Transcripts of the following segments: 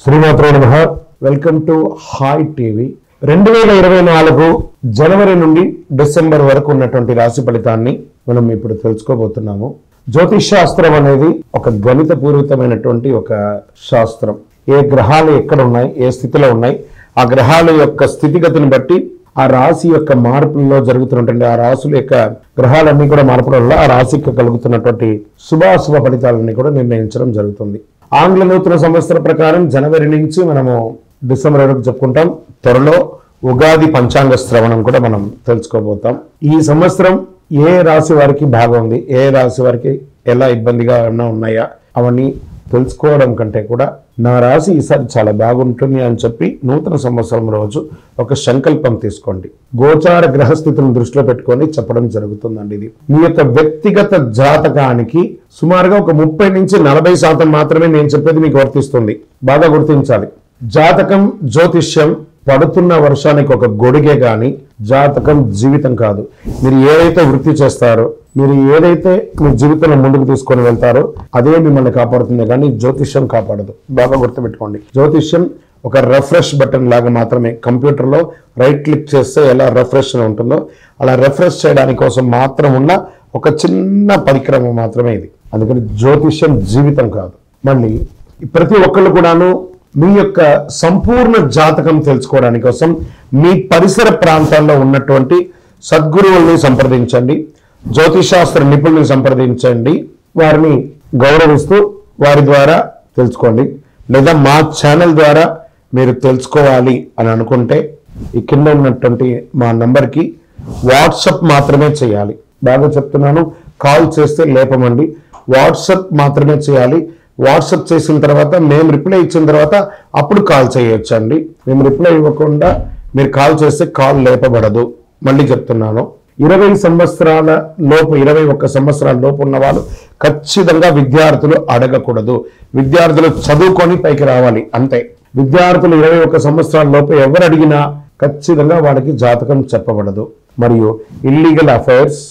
శ్రీమాత్రే నమః. Welcome to hi TV. 2024 జనవరి నుండి డిసెంబర్ వరకు ఉన్నటువంటి రాశి ఫలితాన్ని మనం ఇప్పుడు తెలుసుకోబోతున్నాము. జ్యోతిష్ శాస్త్రం అనేది ఒక గణిత పూరితమైనటువంటి ఒక శాస్త్రం. ఏ గ్రహాలు ఎక్కడ ఉన్నాయి, ఏ స్థితిలో ఉన్నాయి, ఆ గ్రహాల యొక్క స్థితిగతిని బట్టి ఆ రాశి యొక్క మార్పుల్లో జరుగుతున్నటువంటి ఆ రాశుల యొక్క గ్రహాలన్నీ కూడా మార్పుల వల్ల ఆ రాశికి కలుగుతున్నటువంటి శుభాశుభ ఫలితాలన్నీ కూడా నిర్ణయించడం జరుగుతుంది. ఆంగ్ల నూతన సంవత్సర ప్రకారం జనవరి నుంచి మనము డిసెంబర్ వరకు చెప్పుకుంటాం. త్వరలో ఉగాది పంచాంగ శ్రవణం కూడా మనం తెలుసుకోబోతాం. ఈ సంవత్సరం ఏ రాశి వారికి బాగుంది, ఏ రాశి వారికి ఎలా ఇబ్బందిగా ఏమైనా ఉన్నాయా అవన్నీ తెలుసుకోవడం కంటే కూడా నా రాశి ఈసారి చాలా బాగుంటుంది అని చెప్పి నూతన సంవత్సరం రోజు ఒక సంకల్పం తీసుకోండి. గోచార గ్రహస్థితిని దృష్టిలో పెట్టుకొని చెప్పడం జరుగుతుందండి. ఇది మీ యొక్క వ్యక్తిగత జాతకానికి సుమారుగా ఒక 30 నుంచి 40% మాత్రమే నేను చెప్పేది మీకు వర్తిస్తుంది. బాగా గుర్తించాలి. జాతకం, జ్యోతిష్యం పడుతున్న వర్షానికి ఒక గొడుగే గాని జాతకం జీవితం కాదు. మీరు ఏదైతే వృత్తి చేస్తారో, మీరు ఏదైతే మీ జీవితంలో ముందుకు తీసుకొని వెళ్తారో అదే మిమ్మల్ని కాపాడుతుంది, కానీ జ్యోతిష్యం కాపాడదు. బాగా గుర్తుపెట్టుకోండి. జ్యోతిష్యం ఒక రిఫ్రెష్ బటన్ లాగా మాత్రమే. కంప్యూటర్లో రైట్ క్లిక్ చేస్తే ఎలా రిఫ్రెష్ ఉంటుందో అలా రిఫ్రెష్ చేయడానికి కోసం మాత్రం ఉన్న ఒక చిన్న పరికరం మాత్రమే ఇది. అందుకని జ్యోతిష్యం జీవితం కాదు. మళ్ళీ ప్రతి ఒక్కళ్ళు కూడాను మీ యొక్క సంపూర్ణ జాతకం తెలుసుకోవడానికి కోసం మీ పరిసర ప్రాంతాల్లో ఉన్నటువంటి సద్గురువుల్ని సంప్రదించండి, జ్యోతిషాస్త్ర నిపుణుల్ని సంప్రదించండి. వారిని గౌరవిస్తూ వారి ద్వారా తెలుసుకోండి. లేదా మా ఛానల్ ద్వారా మీరు తెలుసుకోవాలి అని అనుకుంటే ఈ కింద ఉన్నటువంటి మా నంబర్కి వాట్సప్ మాత్రమే చేయాలి. బాగా చెప్తున్నాను, కాల్ చేస్తే లేపమండి. వాట్సప్ మాత్రమే చేయాలి. వాట్సప్ చేసిన తర్వాత మేము రిప్లై ఇచ్చిన తర్వాత అప్పుడు కాల్ చేయొచ్చండి. మేము రిప్లై ఇవ్వకుండా మీరు కాల్ చేస్తే కాల్ లేపబడదు. మళ్ళీ చెప్తున్నాను, 20 సంవత్సరాల లోపు 21 సంవత్సరాల లోపు ఉన్న వాళ్ళు ఖచ్చితంగా విద్యార్థులు అడగకూడదు. విద్యార్థులు చదువుకొని పైకి రావాలి అంతే. విద్యార్థులు 21 సంవత్సరాల లోపు ఎవరు అడిగినా ఖచ్చితంగా వాళ్ళకి జాతకం చెప్పబడదు. మరియు ఇల్లీగల్ అఫైర్స్,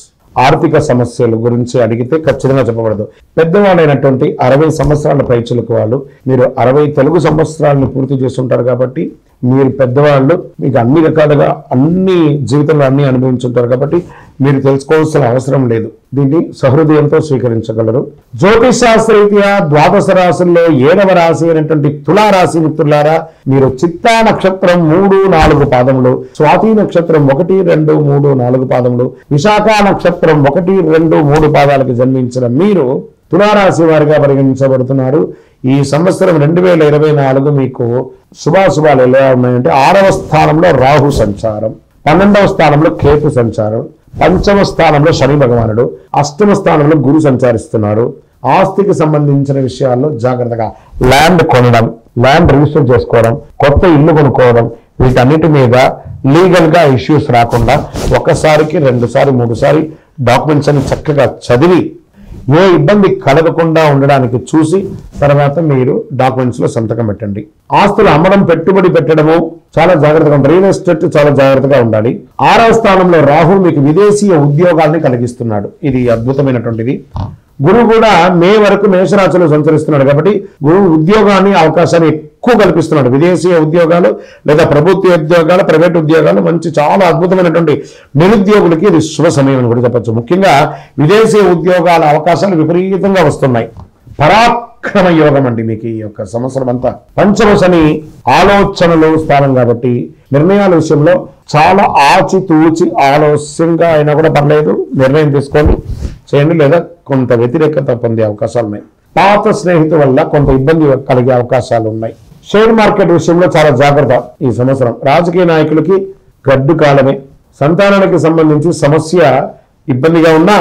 ఆర్థిక సమస్యల గురించి అడిగితే ఖచ్చితంగా చెప్పబడదు. పెద్దవాళ్ళైనటువంటి 60 సంవత్సరాల పైచులకు వాళ్ళు, మీరు 60 తెలుగు సంవత్సరాలను పూర్తి చేస్తుంటారు కాబట్టి మీరు పెద్దవాళ్ళు, మీకు అన్ని రకాలుగా అన్ని జీవితంలో అన్ని అనుభవించుంటారు కాబట్టి మీరు తెలుసుకోవాల్సిన అవసరం లేదు. దీన్ని సహృదయంతో స్వీకరించగలరు. జ్యోతిష్ శాస్త్రరీత్యా ద్వాదశ రాశుల్లో 7వ రాశి అయినటువంటి తులారాశి మిత్రులారా, మీరు చిత్తా నక్షత్రం 3, 4 పాదములు, స్వాతి నక్షత్రం 1, 2, 3, 4 పాదములు, విశాఖ నక్షత్రం 1, 2, 3 పాదాలకు జన్మించిన మీరు తులారాశి వారిగా పరిగణించబడుతున్నారు. ఈ సంవత్సరం 2024 మీకు శుభాశుభాలు ఎలా ఉన్నాయంటే 6వ స్థానంలో రాహు సంచారం, 12వ స్థానంలో కేతు సంచారం, 5వ స్థానంలో శని భగవానుడు, 8వ స్థానంలో గురు సంచరిస్తున్నారు. ఆస్తికి సంబంధించిన విషయాల్లో జాగ్రత్తగా ల్యాండ్ కొనడం, ల్యాండ్ రిజిస్టర్ చేసుకోవడం, కొత్త ఇల్లు కొనుక్కోవడం, వీటన్నిటి మీద లీగల్ గా ఇష్యూస్ రాకుండా ఒకసారికి 2 సారి 3 సారి డాక్యుమెంట్స్ అని చక్కగా చదివి ఏ ఇబ్బంది కలగకుండా ఉండడానికి చూసి తర్వాత మీరు డాక్యుమెంట్స్ లో సంతకం పెట్టండి. ఆస్తులు అమ్మడం, పెట్టుబడి పెట్టడము చాలా జాగ్రత్తగా ఉండాలి. రియల్ ఎస్టేట్ చాలా జాగ్రత్తగా ఉండాలి. 6వ స్థానంలో రాహు మీకు విదేశీయ ఉద్యోగాల్ని కలిగిస్తున్నాడు. ఇది అద్భుతమైనటువంటిది. గురువు కూడా మే వరకు మేషరాశిలో సంచరిస్తున్నాడు కాబట్టి గురువు ఉద్యోగాన్ని అవకాశాన్ని ఎక్కువ కల్పిస్తున్నాడు. విదేశీయ ఉద్యోగాలు లేదా ప్రభుత్వ ఉద్యోగాలు, ప్రైవేట్ ఉద్యోగాలు మంచి చాలా అద్భుతమైనటువంటి నిరుద్యోగులకి ఇది శుభ సమయం అని కూడా చెప్పచ్చు. ముఖ్యంగా విదేశీ ఉద్యోగాల అవకాశాలు విపరీతంగా వస్తున్నాయి. పరాక్రమ యోగం అండి మీకు ఈ యొక్క సంవత్సరం అంతా. 5వ శని ఆలోచనలు స్థానం కాబట్టి నిర్ణయాల విషయంలో చాలా ఆచితూచి ఆలోచనగా అయినా కూడా పర్లేదు, నిర్ణయం తీసుకొని చేయండి. లేదా కొంత వ్యతిరేకత పొందే అవకాశాలు ఉన్నాయి. పాత స్నేహితుల వల్ల కొంత ఇబ్బంది కలిగే అవకాశాలు ఉన్నాయి. షేర్ మార్కెట్ విషయంలో చాలా జాగ్రత్త ఈ సంవత్సరం. రాజకీయ నాయకులకి గడ్డు కాలమే. సంతానానికి సంబంధించి సమస్య ఇబ్బందిగా ఉన్నా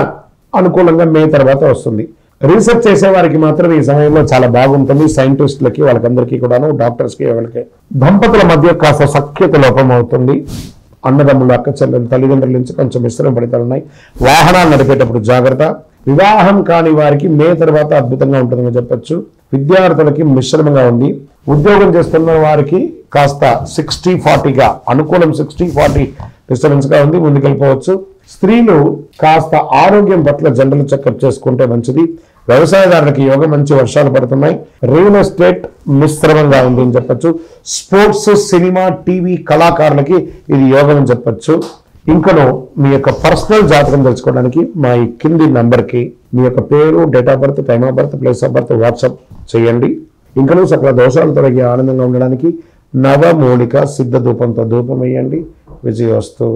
అనుకూలంగా మే తర్వాత వస్తుంది. రీసెర్చ్ చేసే వారికి మాత్రం ఈ సమయంలో చాలా బాగుంటుంది. సైంటిస్టులకి, వాళ్ళకందరికీ కూడాను, డాక్టర్స్కి, వాళ్ళకి. దంపతుల మధ్య కాస్త సఖ్యత లోపం అవుతుంది. అన్నదమ్ములు, అక్క చెల్లెలు, తల్లిదండ్రుల నుంచి కొంచెం మిశ్రమ ఫలితాలు ఉన్నాయి. వాహనాలు నడిపేటప్పుడు జాగ్రత్త. వివాహం కాని వారికి మే తర్వాత అద్భుతంగా ఉంటుందని చెప్పొచ్చు. విద్యార్థులకి మిశ్రమంగా ఉంది. ఉద్యోగం చేస్తున్న వారికి కాస్త 60-40గా అనుకూలం, 60-40 డిస్టర్బెన్స్ గా ఉంది. ముందుకెళ్ళిపోవచ్చు. స్త్రీలు కాస్త ఆరోగ్యం పట్ల జనరల్ చెకప్ చేసుకుంటే మంచిది. వ్యవసాయదారులకు యోగం, మంచి వర్షాలు పడుతున్నాయి. రియల్ ఎస్టేట్ మిశ్రమంగా ఉంది అని చెప్పచ్చు. స్పోర్ట్స్, సినిమా, టీవీ కళాకారులకి ఇది యోగం అని చెప్పచ్చు. ఇంకను మీ యొక్క పర్సనల్ జాతకం తెలుసుకోవడానికి మా ఈ కింది నంబర్కి మీ యొక్క పేరు, date of birth, time of birth, place of birth WhatsApp చేయండి. ఇంకను సకల దోషాలు తొలగి ఆనందంగా ఉండడానికి నవమూలిక సిద్ధ ధూపంతో ధూపం వేయండి. విజయోస్తు.